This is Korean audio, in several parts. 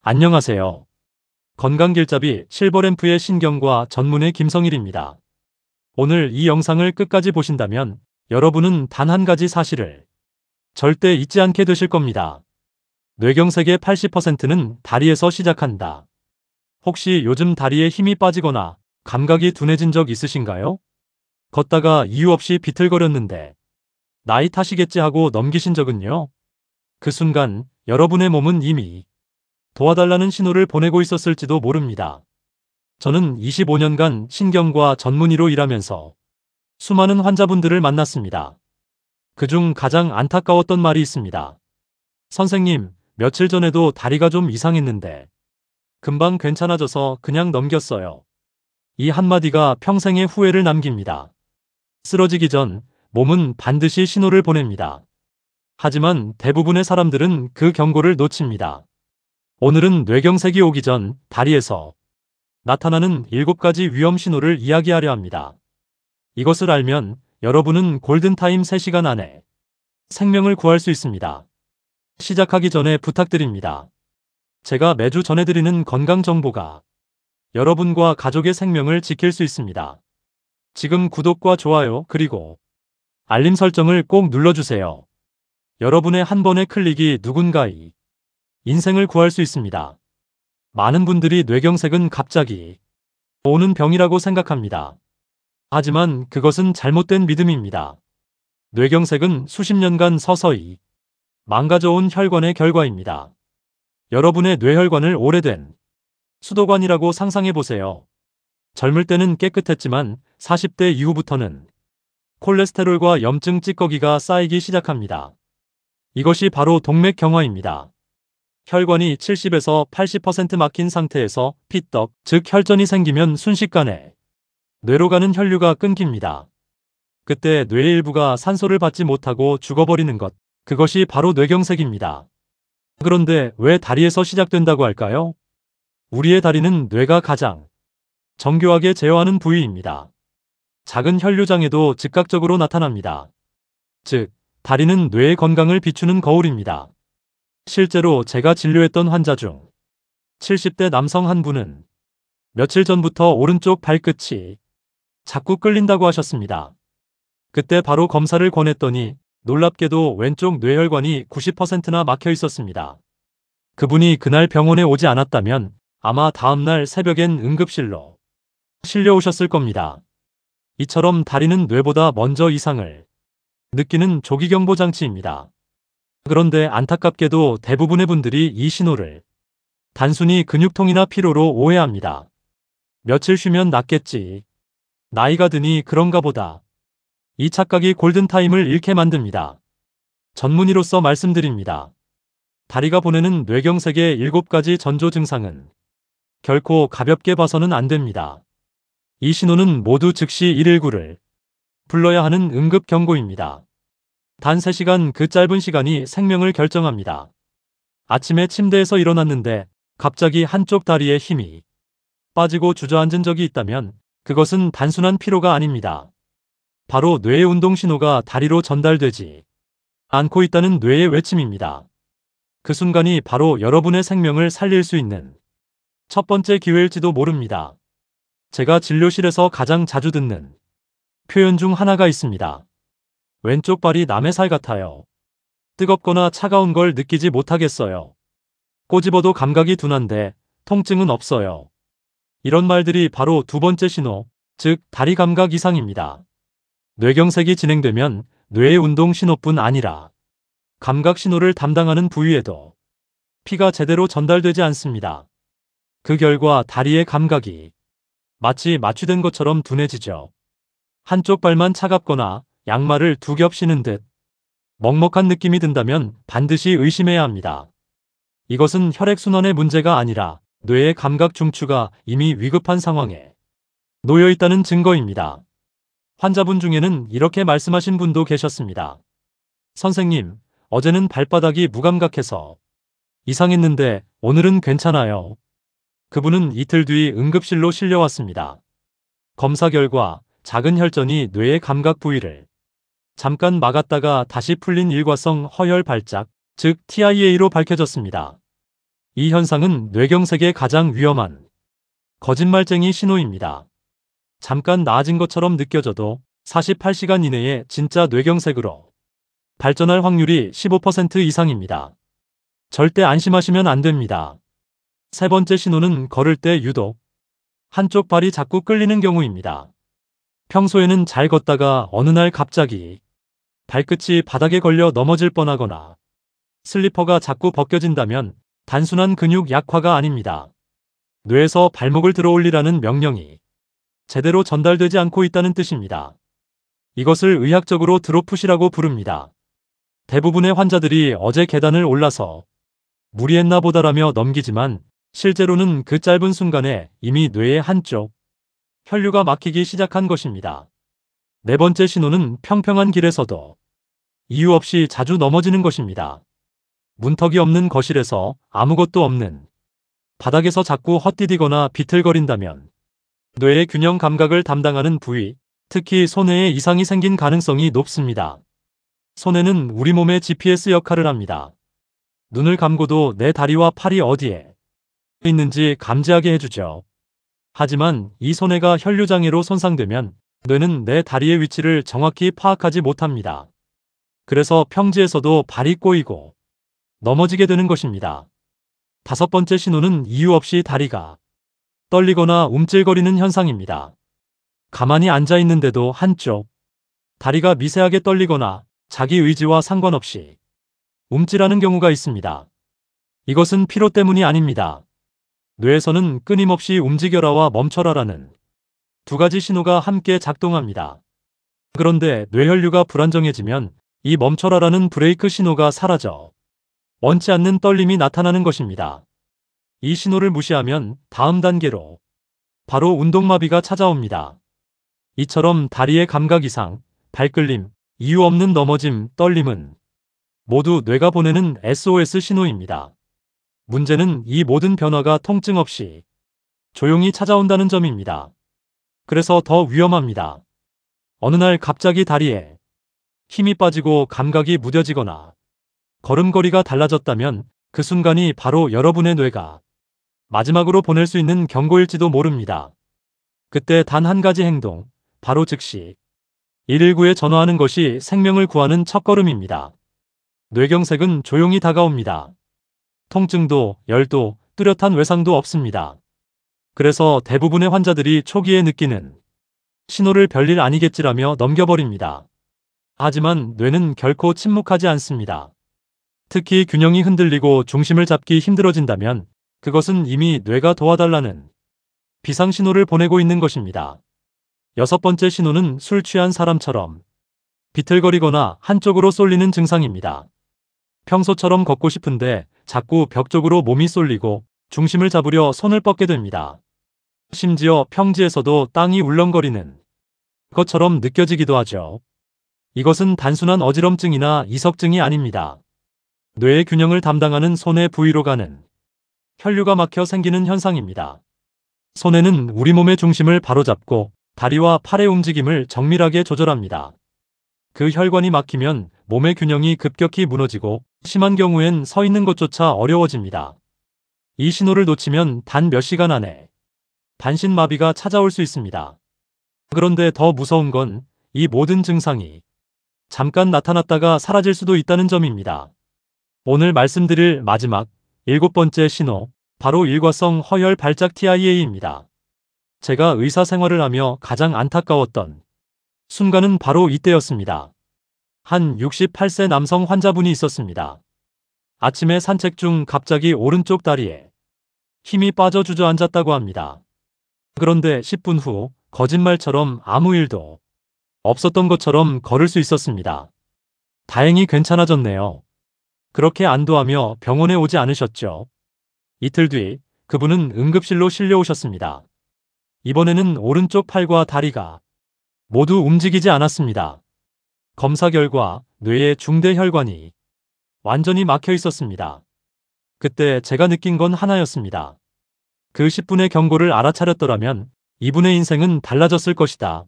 안녕하세요. 건강길잡이 실버램프의 신경과 전문의 김성일입니다. 오늘 이 영상을 끝까지 보신다면 여러분은 단 한 가지 사실을 절대 잊지 않게 되실 겁니다. 뇌경색의 80%는 다리에서 시작한다. 혹시 요즘 다리에 힘이 빠지거나 감각이 둔해진 적 있으신가요? 걷다가 이유 없이 비틀거렸는데 나이 탓이겠지 하고 넘기신 적은요? 그 순간 여러분의 몸은 이미 도와달라는 신호를 보내고 있었을지도 모릅니다. 저는 25년간 신경과 전문의로 일하면서 수많은 환자분들을 만났습니다. 그중 가장 안타까웠던 말이 있습니다. 선생님, 며칠 전에도 다리가 좀 이상했는데 금방 괜찮아져서 그냥 넘겼어요. 이 한마디가 평생의 후회를 남깁니다. 쓰러지기 전 몸은 반드시 신호를 보냅니다. 하지만 대부분의 사람들은 그 경고를 놓칩니다. 오늘은 뇌경색이 오기 전 다리에서 나타나는 7가지 위험 신호를 이야기하려 합니다. 이것을 알면 여러분은 골든타임 3시간 안에 생명을 구할 수 있습니다. 시작하기 전에 부탁드립니다. 제가 매주 전해드리는 건강 정보가 여러분과 가족의 생명을 지킬 수 있습니다. 지금 구독과 좋아요 그리고 알림 설정을 꼭 눌러주세요. 여러분의 한 번의 클릭이 누군가의 인생을 구할 수 있습니다. 많은 분들이 뇌경색은 갑자기 오는 병이라고 생각합니다. 하지만 그것은 잘못된 믿음입니다. 뇌경색은 수십 년간 서서히 망가져온 혈관의 결과입니다. 여러분의 뇌혈관을 오래된 수도관이라고 상상해 보세요. 젊을 때는 깨끗했지만 40대 이후부터는 콜레스테롤과 염증 찌꺼기가 쌓이기 시작합니다. 이것이 바로 동맥경화입니다. 혈관이 70에서 80% 막힌 상태에서 피떡, 즉 혈전이 생기면 순식간에 뇌로 가는 혈류가 끊깁니다. 그때 뇌의 일부가 산소를 받지 못하고 죽어버리는 것, 그것이 바로 뇌경색입니다. 그런데 왜 다리에서 시작된다고 할까요? 우리의 다리는 뇌가 가장 정교하게 제어하는 부위입니다. 작은 혈류장애도 즉각적으로 나타납니다. 즉, 다리는 뇌의 건강을 비추는 거울입니다. 실제로 제가 진료했던 환자 중 70대 남성 한 분은 며칠 전부터 오른쪽 발끝이 자꾸 끌린다고 하셨습니다. 그때 바로 검사를 권했더니 놀랍게도 왼쪽 뇌혈관이 90%나 막혀 있었습니다. 그분이 그날 병원에 오지 않았다면 아마 다음날 새벽엔 응급실로 실려오셨을 겁니다. 이처럼 다리는 뇌보다 먼저 이상을 느끼는 조기경보 장치입니다. 그런데 안타깝게도 대부분의 분들이 이 신호를 단순히 근육통이나 피로로 오해합니다. 며칠 쉬면 낫겠지. 나이가 드니 그런가 보다. 이 착각이 골든타임을 잃게 만듭니다. 전문의로서 말씀드립니다. 다리가 보내는 뇌경색의 7가지 전조 증상은 결코 가볍게 봐서는 안 됩니다. 이 신호는 모두 즉시 119를 불러야 하는 응급 경고입니다. 단 3시간, 그 짧은 시간이 생명을 결정합니다. 아침에 침대에서 일어났는데 갑자기 한쪽 다리에 힘이 빠지고 주저앉은 적이 있다면 그것은 단순한 피로가 아닙니다. 바로 뇌의 운동 신호가 다리로 전달되지 않고 있다는 뇌의 외침입니다. 그 순간이 바로 여러분의 생명을 살릴 수 있는 첫 번째 기회일지도 모릅니다. 제가 진료실에서 가장 자주 듣는 표현 중 하나가 있습니다. 왼쪽 발이 남의 살 같아요. 뜨겁거나 차가운 걸 느끼지 못하겠어요. 꼬집어도 감각이 둔한데 통증은 없어요. 이런 말들이 바로 두 번째 신호, 즉 다리 감각 이상입니다. 뇌경색이 진행되면 뇌의 운동 신호뿐 아니라 감각 신호를 담당하는 부위에도 피가 제대로 전달되지 않습니다. 그 결과 다리의 감각이 마치 마취된 것처럼 둔해지죠. 한쪽 발만 차갑거나 양말을 2겹 신은 듯 먹먹한 느낌이 든다면 반드시 의심해야 합니다. 이것은 혈액순환의 문제가 아니라 뇌의 감각 중추가 이미 위급한 상황에 놓여 있다는 증거입니다. 환자분 중에는 이렇게 말씀하신 분도 계셨습니다. 선생님, 어제는 발바닥이 무감각해서 이상했는데 오늘은 괜찮아요. 그분은 이틀 뒤 응급실로 실려왔습니다. 검사 결과 작은 혈전이 뇌의 감각 부위를 잠깐 막았다가 다시 풀린 일과성 허혈 발작, 즉 TIA로 밝혀졌습니다. 이 현상은 뇌경색의 가장 위험한 거짓말쟁이 신호입니다. 잠깐 나아진 것처럼 느껴져도 48시간 이내에 진짜 뇌경색으로 발전할 확률이 15% 이상입니다. 절대 안심하시면 안 됩니다. 세 번째 신호는 걸을 때 유독 한쪽 발이 자꾸 끌리는 경우입니다. 평소에는 잘 걷다가 어느 날 갑자기 발끝이 바닥에 걸려 넘어질 뻔하거나 슬리퍼가 자꾸 벗겨진다면 단순한 근육 약화가 아닙니다. 뇌에서 발목을 들어 올리라는 명령이 제대로 전달되지 않고 있다는 뜻입니다. 이것을 의학적으로 드롭풋이라고 부릅니다. 대부분의 환자들이 어제 계단을 올라서 무리했나 보다라며 넘기지만 실제로는 그 짧은 순간에 이미 뇌의 한쪽 혈류가 막히기 시작한 것입니다. 네 번째 신호는 평평한 길에서도 이유 없이 자주 넘어지는 것입니다. 문턱이 없는 거실에서 아무것도 없는 바닥에서 자꾸 헛디디거나 비틀거린다면 뇌의 균형 감각을 담당하는 부위, 특히 손해에 이상이 생긴 가능성이 높습니다. 손해는 우리 몸의 GPS 역할을 합니다. 눈을 감고도 내 다리와 팔이 어디에 있는지 감지하게 해주죠. 하지만 이 손해가 혈류장애로 손상되면 뇌는 내 다리의 위치를 정확히 파악하지 못합니다. 그래서 평지에서도 발이 꼬이고 넘어지게 되는 것입니다. 다섯 번째 신호는 이유 없이 다리가 떨리거나 움찔거리는 현상입니다. 가만히 앉아 있는데도 한쪽 다리가 미세하게 떨리거나 자기 의지와 상관없이 움찔하는 경우가 있습니다. 이것은 피로 때문이 아닙니다. 뇌에서는 끊임없이 움직여라와 멈춰라라는 두 가지 신호가 함께 작동합니다. 그런데 뇌혈류가 불안정해지면 이 멈춰라라는 브레이크 신호가 사라져 원치 않는 떨림이 나타나는 것입니다. 이 신호를 무시하면 다음 단계로 바로 운동마비가 찾아옵니다. 이처럼 다리의 감각 이상, 발끌림, 이유 없는 넘어짐, 떨림은 모두 뇌가 보내는 SOS 신호입니다. 문제는 이 모든 변화가 통증 없이 조용히 찾아온다는 점입니다. 그래서 더 위험합니다. 어느 날 갑자기 다리에 힘이 빠지고 감각이 무뎌지거나 걸음걸이가 달라졌다면 그 순간이 바로 여러분의 뇌가 마지막으로 보낼 수 있는 경고일지도 모릅니다. 그때 단 한 가지 행동, 바로 즉시 119에 전화하는 것이 생명을 구하는 첫걸음입니다. 뇌경색은 조용히 다가옵니다. 통증도, 열도, 뚜렷한 외상도 없습니다. 그래서 대부분의 환자들이 초기에 느끼는 신호를 별일 아니겠지라며 넘겨버립니다. 하지만 뇌는 결코 침묵하지 않습니다. 특히 균형이 흔들리고 중심을 잡기 힘들어진다면 그것은 이미 뇌가 도와달라는 비상신호를 보내고 있는 것입니다. 여섯 번째 신호는 술 취한 사람처럼 비틀거리거나 한쪽으로 쏠리는 증상입니다. 평소처럼 걷고 싶은데 자꾸 벽 쪽으로 몸이 쏠리고 중심을 잡으려 손을 뻗게 됩니다. 심지어 평지에서도 땅이 울렁거리는 것처럼 느껴지기도 하죠. 이것은 단순한 어지럼증이나 이석증이 아닙니다. 뇌의 균형을 담당하는 손의 부위로 가는 혈류가 막혀 생기는 현상입니다. 손해는 우리 몸의 중심을 바로잡고 다리와 팔의 움직임을 정밀하게 조절합니다. 그 혈관이 막히면 몸의 균형이 급격히 무너지고 심한 경우엔 서 있는 것조차 어려워집니다. 이 신호를 놓치면 단 몇 시간 안에 반신마비가 찾아올 수 있습니다. 그런데 더 무서운 건 이 모든 증상이 잠깐 나타났다가 사라질 수도 있다는 점입니다. 오늘 말씀드릴 마지막 7번째 신호, 바로 일과성 허혈 발작 TIA입니다. 제가 의사 생활을 하며 가장 안타까웠던 순간은 바로 이때였습니다. 한 68세 남성 환자분이 있었습니다. 아침에 산책 중 갑자기 오른쪽 다리에 힘이 빠져 주저앉았다고 합니다. 그런데 10분 후 거짓말처럼 아무 일도 없었던 것처럼 걸을 수 있었습니다. 다행히 괜찮아졌네요. 그렇게 안도하며 병원에 오지 않으셨죠? 이틀 뒤 그분은 응급실로 실려오셨습니다. 이번에는 오른쪽 팔과 다리가 모두 움직이지 않았습니다. 검사 결과 뇌의 중대 혈관이 완전히 막혀 있었습니다. 그때 제가 느낀 건 하나였습니다. 그 10분의 경고를 알아차렸더라면 이분의 인생은 달라졌을 것이다.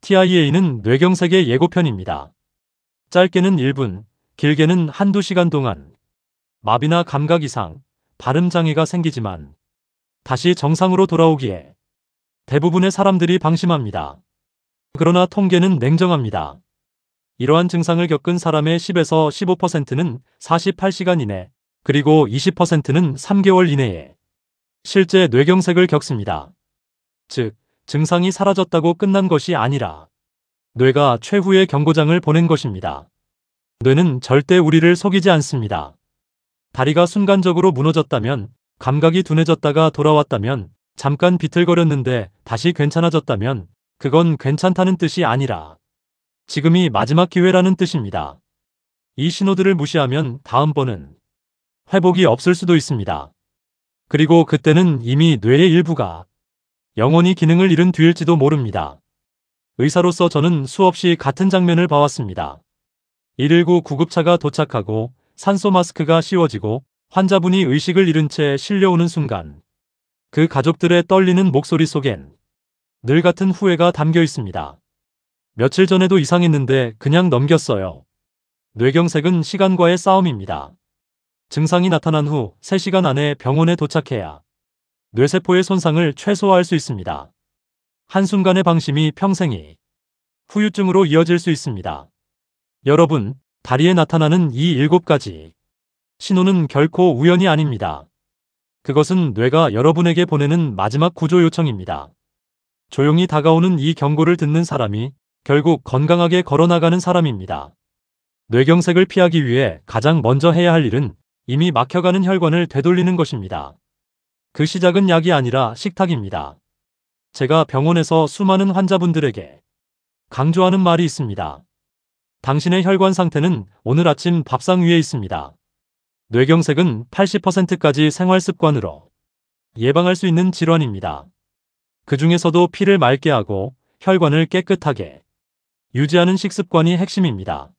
TIA는 뇌경색의 예고편입니다. 짧게는 1분, 길게는 한두 시간 동안 마비나 감각 이상, 발음장애가 생기지만 다시 정상으로 돌아오기에 대부분의 사람들이 방심합니다. 그러나 통계는 냉정합니다. 이러한 증상을 겪은 사람의 10에서 15%는 48시간 이내, 그리고 20%는 3개월 이내에 실제 뇌경색을 겪습니다. 즉, 증상이 사라졌다고 끝난 것이 아니라 뇌가 최후의 경고장을 보낸 것입니다. 뇌는 절대 우리를 속이지 않습니다. 다리가 순간적으로 무너졌다면, 감각이 둔해졌다가 돌아왔다면, 잠깐 비틀거렸는데 다시 괜찮아졌다면 그건 괜찮다는 뜻이 아니라 지금이 마지막 기회라는 뜻입니다. 이 신호들을 무시하면 다음번은 회복이 없을 수도 있습니다. 그리고 그때는 이미 뇌의 일부가 영원히 기능을 잃은 뒤일지도 모릅니다. 의사로서 저는 수없이 같은 장면을 봐왔습니다. 119 구급차가 도착하고 산소 마스크가 씌워지고 환자분이 의식을 잃은 채 실려오는 순간 그 가족들의 떨리는 목소리 속엔 늘 같은 후회가 담겨 있습니다. 며칠 전에도 이상했는데 그냥 넘겼어요. 뇌경색은 시간과의 싸움입니다. 증상이 나타난 후 3시간 안에 병원에 도착해야 뇌세포의 손상을 최소화할 수 있습니다. 한순간의 방심이 평생이 후유증으로 이어질 수 있습니다. 여러분, 다리에 나타나는 이 7가지 신호는 결코 우연이 아닙니다. 그것은 뇌가 여러분에게 보내는 마지막 구조 요청입니다. 조용히 다가오는 이 경고를 듣는 사람이 결국 건강하게 걸어나가는 사람입니다. 뇌경색을 피하기 위해 가장 먼저 해야 할 일은 이미 막혀가는 혈관을 되돌리는 것입니다. 그 시작은 약이 아니라 식탁입니다. 제가 병원에서 수많은 환자분들에게 강조하는 말이 있습니다. 당신의 혈관 상태는 오늘 아침 밥상 위에 있습니다. 뇌경색은 80%까지 생활 습관으로 예방할 수 있는 질환입니다. 그 중에서도 피를 맑게 하고 혈관을 깨끗하게 유지하는 식습관이 핵심입니다.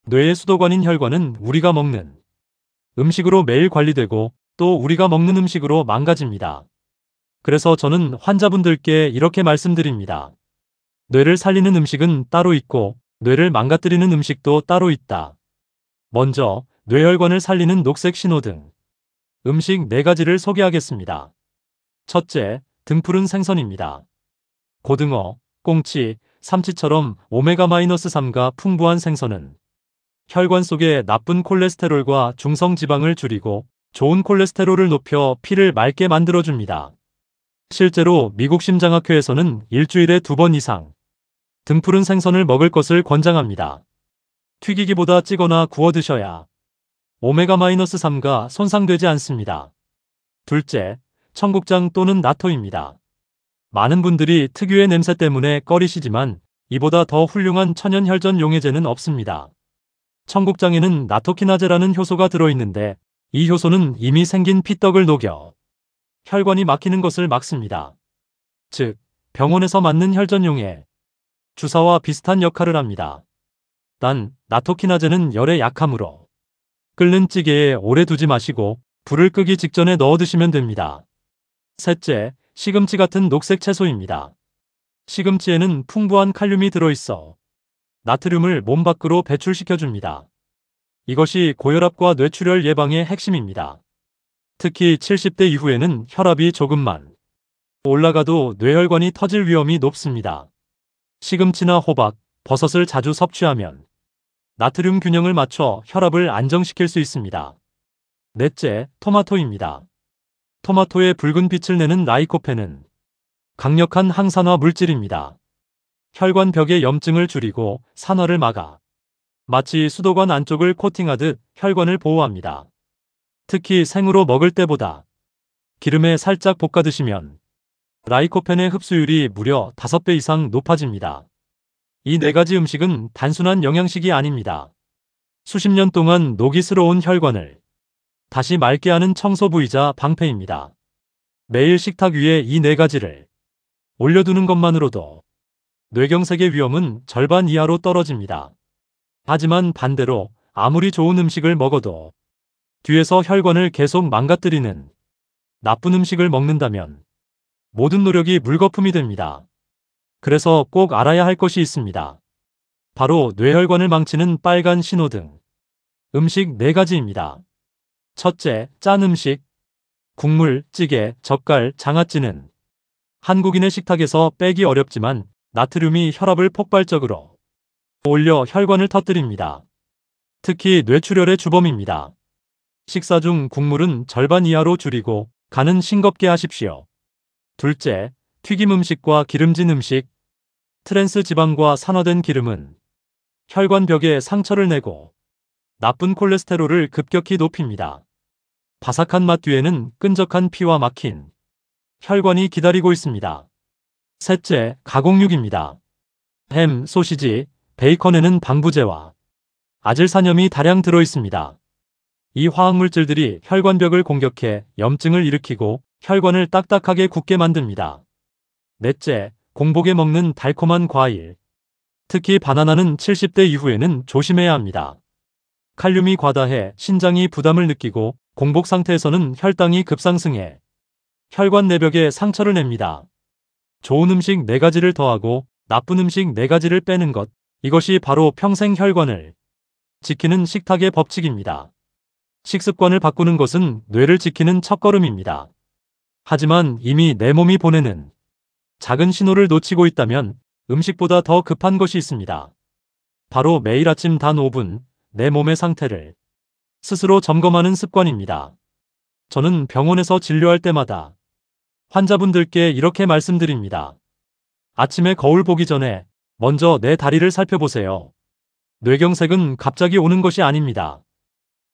뇌의 수도관인 혈관은 우리가 먹는 음식으로 매일 관리되고 또 우리가 먹는 음식으로 망가집니다. 그래서 저는 환자분들께 이렇게 말씀드립니다. 뇌를 살리는 음식은 따로 있고 뇌를 망가뜨리는 음식도 따로 있다. 먼저 뇌혈관을 살리는 녹색 신호등 음식 4가지를 소개하겠습니다. 첫째, 등푸른 생선입니다. 고등어, 꽁치, 삼치처럼 오메가-3가 풍부한 생선은 혈관 속의 나쁜 콜레스테롤과 중성지방을 줄이고 좋은 콜레스테롤을 높여 피를 맑게 만들어줍니다. 실제로 미국 심장학회에서는 일주일에 2번 이상 등푸른 생선을 먹을 것을 권장합니다. 튀기기보다 찌거나 구워 드셔야 오메가-3가 손상되지 않습니다. 둘째, 청국장 또는 나토입니다. 많은 분들이 특유의 냄새 때문에 꺼리시지만 이보다 더 훌륭한 천연 혈전 용해제는 없습니다. 청국장에는 나토키나제라는 효소가 들어있는데 이 효소는 이미 생긴 피떡을 녹여 혈관이 막히는 것을 막습니다. 즉, 병원에서 맞는 혈전 용해 주사와 비슷한 역할을 합니다. 단, 나토키나제는 열에 약하므로 끓는 찌개에 오래 두지 마시고 불을 끄기 직전에 넣어 드시면 됩니다. 셋째, 시금치 같은 녹색 채소입니다. 시금치에는 풍부한 칼륨이 들어있어 나트륨을 몸 밖으로 배출시켜줍니다. 이것이 고혈압과 뇌출혈 예방의 핵심입니다. 특히 70대 이후에는 혈압이 조금만 올라가도 뇌혈관이 터질 위험이 높습니다. 시금치나 호박, 버섯을 자주 섭취하면 나트륨 균형을 맞춰 혈압을 안정시킬 수 있습니다. 넷째, 토마토입니다. 토마토의 붉은 빛을 내는 라이코펜은 강력한 항산화 물질입니다. 혈관 벽의 염증을 줄이고 산화를 막아 마치 수도관 안쪽을 코팅하듯 혈관을 보호합니다. 특히 생으로 먹을 때보다 기름에 살짝 볶아 드시면 라이코펜의 흡수율이 무려 5배 이상 높아집니다. 이 4가지 음식은 단순한 영양식이 아닙니다. 수십 년 동안 녹이스러운 혈관을 다시 맑게 하는 청소부이자 방패입니다. 매일 식탁 위에 이 4가지를 올려두는 것만으로도 뇌경색의 위험은 절반 이하로 떨어집니다. 하지만 반대로 아무리 좋은 음식을 먹어도 뒤에서 혈관을 계속 망가뜨리는 나쁜 음식을 먹는다면 모든 노력이 물거품이 됩니다. 그래서 꼭 알아야 할 것이 있습니다. 바로 뇌혈관을 망치는 빨간 신호등. 음식 4가지입니다. 첫째, 짠 음식. 국물, 찌개, 젓갈, 장아찌는 한국인의 식탁에서 빼기 어렵지만 나트륨이 혈압을 폭발적으로 올려 혈관을 터뜨립니다. 특히 뇌출혈의 주범입니다. 식사 중 국물은 절반 이하로 줄이고 간은 싱겁게 하십시오. 둘째, 튀김 음식과 기름진 음식. 트랜스 지방과 산화된 기름은 혈관벽에 상처를 내고 나쁜 콜레스테롤을 급격히 높입니다. 바삭한 맛 뒤에는 끈적한 피와 막힌 혈관이 기다리고 있습니다. 셋째, 가공육입니다. 햄, 소시지, 베이컨에는 방부제와 아질산염이 다량 들어 있습니다. 이 화학물질들이 혈관벽을 공격해 염증을 일으키고 혈관을 딱딱하게 굳게 만듭니다. 넷째, 공복에 먹는 달콤한 과일. 특히 바나나는 70대 이후에는 조심해야 합니다. 칼륨이 과다해 신장이 부담을 느끼고 공복 상태에서는 혈당이 급상승해 혈관 내벽에 상처를 냅니다. 좋은 음식 4가지를 더하고 나쁜 음식 4가지를 빼는 것. 이것이 바로 평생 혈관을 지키는 식탁의 법칙입니다. 식습관을 바꾸는 것은 뇌를 지키는 첫걸음입니다. 하지만 이미 내 몸이 보내는 작은 신호를 놓치고 있다면 음식보다 더 급한 것이 있습니다. 바로 매일 아침 단 5분 내 몸의 상태를 스스로 점검하는 습관입니다. 저는 병원에서 진료할 때마다 환자분들께 이렇게 말씀드립니다. 아침에 거울 보기 전에 먼저 내 다리를 살펴보세요. 뇌경색은 갑자기 오는 것이 아닙니다.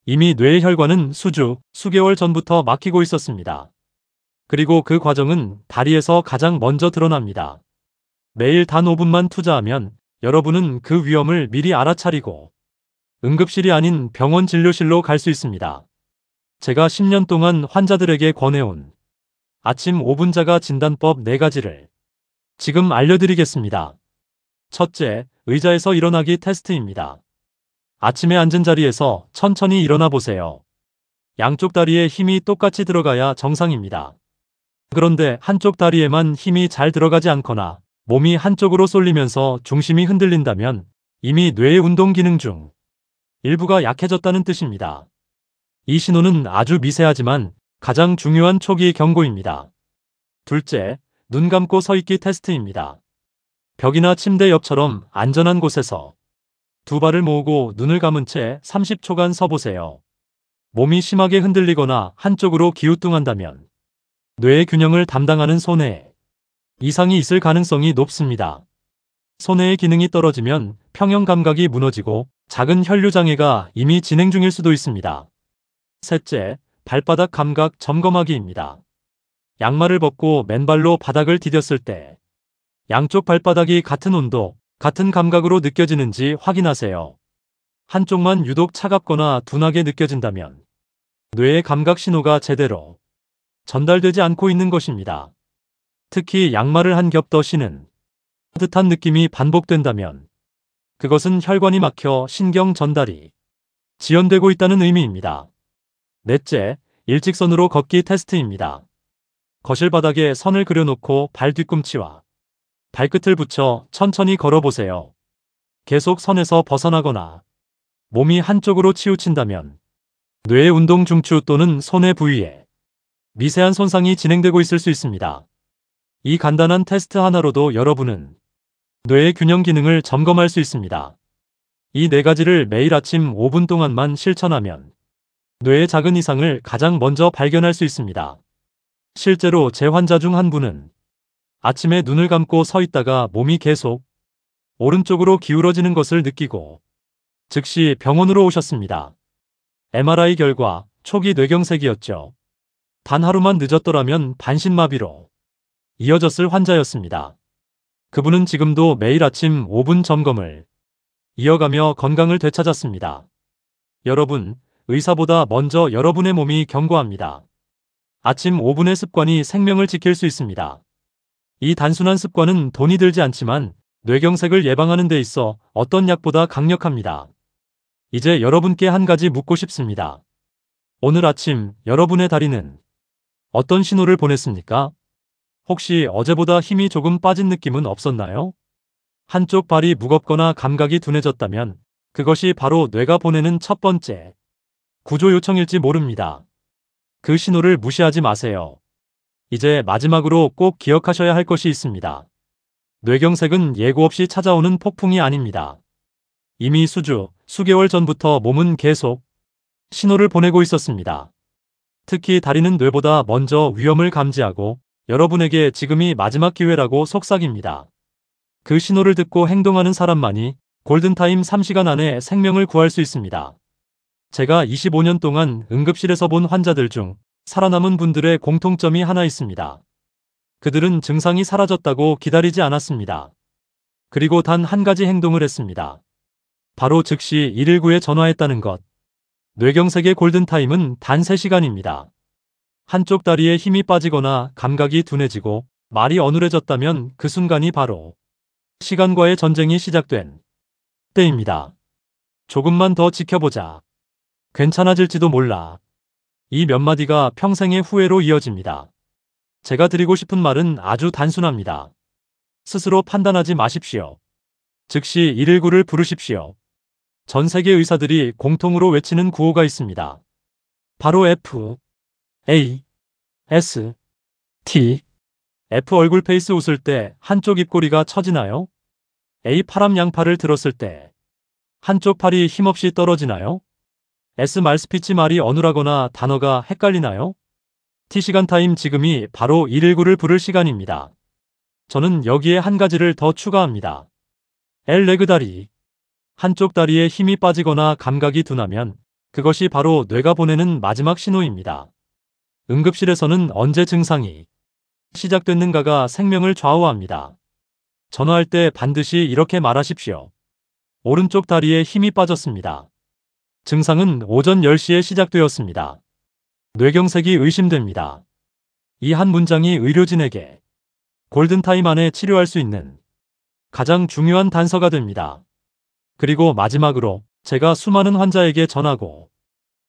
이미 뇌의 혈관은 수개월 전부터 막히고 있었습니다. 그리고 그 과정은 다리에서 가장 먼저 드러납니다. 매일 단 5분만 투자하면 여러분은 그 위험을 미리 알아차리고 응급실이 아닌 병원 진료실로 갈 수 있습니다. 제가 10년 동안 환자들에게 권해온 아침 5분 자가 진단법 4가지를 지금 알려드리겠습니다. 첫째, 의자에서 일어나기 테스트입니다. 아침에 앉은 자리에서 천천히 일어나 보세요. 양쪽 다리에 힘이 똑같이 들어가야 정상입니다. 그런데 한쪽 다리에만 힘이 잘 들어가지 않거나 몸이 한쪽으로 쏠리면서 중심이 흔들린다면 이미 뇌의 운동 기능 중 일부가 약해졌다는 뜻입니다. 이 신호는 아주 미세하지만 가장 중요한 초기 경고입니다. 둘째, 눈 감고 서 있기 테스트입니다. 벽이나 침대 옆처럼 안전한 곳에서 두 발을 모으고 눈을 감은 채 30초간 서보세요. 몸이 심하게 흔들리거나 한쪽으로 기우뚱한다면 뇌의 균형을 담당하는 손해에 이상이 있을 가능성이 높습니다. 손해의 기능이 떨어지면 평형 감각이 무너지고 작은 혈류 장애가 이미 진행 중일 수도 있습니다. 셋째, 발바닥 감각 점검하기입니다. 양말을 벗고 맨발로 바닥을 디뎠을 때 양쪽 발바닥이 같은 온도, 같은 감각으로 느껴지는지 확인하세요. 한쪽만 유독 차갑거나 둔하게 느껴진다면 뇌의 감각 신호가 제대로 전달되지 않고 있는 것입니다. 특히 양말을 한 겹 더 신은 듯한 느낌이 반복된다면 그것은 혈관이 막혀 신경 전달이 지연되고 있다는 의미입니다. 넷째, 일직선으로 걷기 테스트입니다. 거실 바닥에 선을 그려놓고 발 뒤꿈치와 발끝을 붙여 천천히 걸어보세요. 계속 선에서 벗어나거나 몸이 한쪽으로 치우친다면 뇌의 운동 중추 또는 손의 부위에 미세한 손상이 진행되고 있을 수 있습니다. 이 간단한 테스트 하나로도 여러분은 뇌의 균형 기능을 점검할 수 있습니다. 이 4가지를 매일 아침 5분 동안만 실천하면 뇌의 작은 이상을 가장 먼저 발견할 수 있습니다. 실제로 제 환자 중 한 분은 아침에 눈을 감고 서 있다가 몸이 계속 오른쪽으로 기울어지는 것을 느끼고 즉시 병원으로 오셨습니다. MRI 결과 초기 뇌경색이었죠. 단 하루만 늦었더라면 반신마비로 이어졌을 환자였습니다. 그분은 지금도 매일 아침 5분 점검을 이어가며 건강을 되찾았습니다. 여러분, 의사보다 먼저 여러분의 몸이 경고합니다. 아침 5분의 습관이 생명을 지킬 수 있습니다. 이 단순한 습관은 돈이 들지 않지만 뇌경색을 예방하는 데 있어 어떤 약보다 강력합니다. 이제 여러분께 한 가지 묻고 싶습니다. 오늘 아침 여러분의 다리는 어떤 신호를 보냈습니까? 혹시 어제보다 힘이 조금 빠진 느낌은 없었나요? 한쪽 발이 무겁거나 감각이 둔해졌다면 그것이 바로 뇌가 보내는 첫 번째 구조 요청일지 모릅니다. 그 신호를 무시하지 마세요. 이제 마지막으로 꼭 기억하셔야 할 것이 있습니다. 뇌경색은 예고 없이 찾아오는 폭풍이 아닙니다. 이미 수개월 전부터 몸은 계속 신호를 보내고 있었습니다. 특히 다리는 뇌보다 먼저 위험을 감지하고 여러분에게 지금이 마지막 기회라고 속삭입니다. 그 신호를 듣고 행동하는 사람만이 골든타임 3시간 안에 생명을 구할 수 있습니다. 제가 25년 동안 응급실에서 본 환자들 중 살아남은 분들의 공통점이 하나 있습니다. 그들은 증상이 사라졌다고 기다리지 않았습니다. 그리고 단 한 가지 행동을 했습니다. 바로 즉시 119에 전화했다는 것. 뇌경색의 골든타임은 단 3시간입니다. 한쪽 다리에 힘이 빠지거나 감각이 둔해지고 말이 어눌해졌다면 그 순간이 바로 시간과의 전쟁이 시작된 때입니다. 조금만 더 지켜보자. 괜찮아질지도 몰라. 이 몇 마디가 평생의 후회로 이어집니다. 제가 드리고 싶은 말은 아주 단순합니다. 스스로 판단하지 마십시오. 즉시 119를 부르십시오. 전 세계 의사들이 공통으로 외치는 구호가 있습니다. 바로 F, A, S, T. F 얼굴 페이스 웃을 때 한쪽 입꼬리가 처지나요? A 파람 양팔을 들었을 때 한쪽 팔이 힘없이 떨어지나요? S 말스피치 말이 어눌하거나 단어가 헷갈리나요? T 시간 타임 지금이 바로 119를 부를 시간입니다. 저는 여기에 한 가지를 더 추가합니다. L 레그 다리. 한쪽 다리에 힘이 빠지거나 감각이 둔하면 그것이 바로 뇌가 보내는 마지막 신호입니다. 응급실에서는 언제 증상이 시작됐는가가 생명을 좌우합니다. 전화할 때 반드시 이렇게 말하십시오. 오른쪽 다리에 힘이 빠졌습니다. 증상은 오전 10시에 시작되었습니다. 뇌경색이 의심됩니다. 이 한 문장이 의료진에게 골든타임 안에 치료할 수 있는 가장 중요한 단서가 됩니다. 그리고 마지막으로 제가 수많은 환자에게 전하고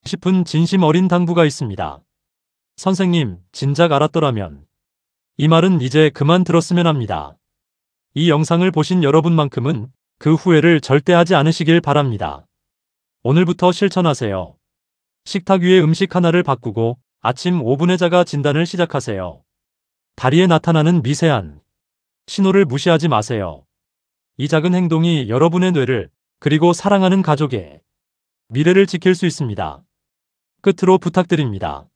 싶은 진심 어린 당부가 있습니다. 선생님, 진작 알았더라면. 이 말은 이제 그만 들었으면 합니다. 이 영상을 보신 여러분만큼은 그 후회를 절대 하지 않으시길 바랍니다. 오늘부터 실천하세요. 식탁 위에 음식 하나를 바꾸고 아침 5분의 자가 진단을 시작하세요. 다리에 나타나는 미세한 신호를 무시하지 마세요. 이 작은 행동이 여러분의 뇌를 그리고 사랑하는 가족의 미래를 지킬 수 있습니다. 끝으로 부탁드립니다.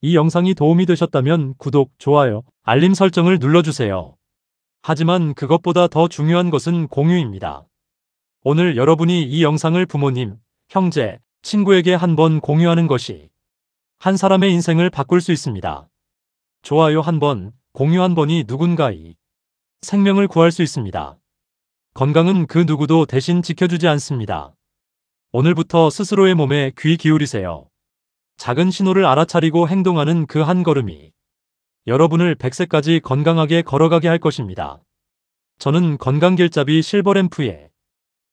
이 영상이 도움이 되셨다면 구독, 좋아요, 알림 설정을 눌러주세요. 하지만 그것보다 더 중요한 것은 공유입니다. 오늘 여러분이 이 영상을 부모님, 형제, 친구에게 한번 공유하는 것이 한 사람의 인생을 바꿀 수 있습니다. 좋아요 한 번, 공유 한 번이 누군가의 생명을 구할 수 있습니다. 건강은 그 누구도 대신 지켜주지 않습니다. 오늘부터 스스로의 몸에 귀 기울이세요. 작은 신호를 알아차리고 행동하는 그 한 걸음이 여러분을 100세까지 건강하게 걸어가게 할 것입니다. 저는 건강길잡이 실버램프의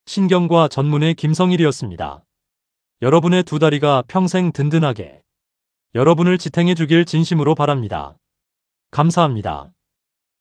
신경과 전문의 김성일이었습니다. 여러분의 두 다리가 평생 든든하게 여러분을 지탱해 주길 진심으로 바랍니다. 감사합니다.